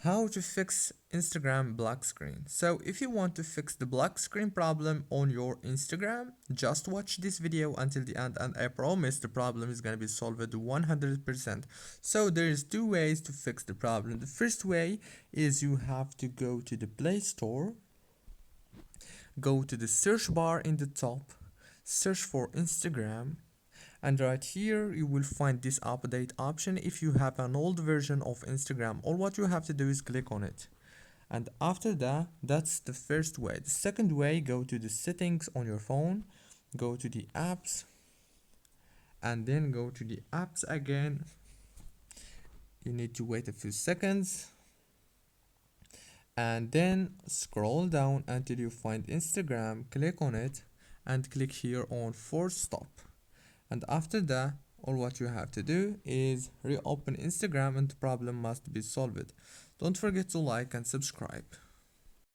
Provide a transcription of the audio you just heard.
How to fix Instagram black screen. So if you want to fix the black screen problem on your Instagram, just watch this video until the end and I promise the problem is going to be solved 100%. So there's two ways to fix the problem. The first way is you have to go to the Play Store, go to the search bar in the top, search for Instagram, and right here you will find this update option. If you have an old version of Instagram, all what you have to do is click on it, and after that, that's the first way. The second way, go to the settings on your phone, go to the apps, and then go to the apps again. You need to wait a few seconds and then scroll down until you find Instagram, click on it and click here on force stop. And after that, all what you have to do is reopen Instagram and the problem must be solved. Don't forget to like and subscribe.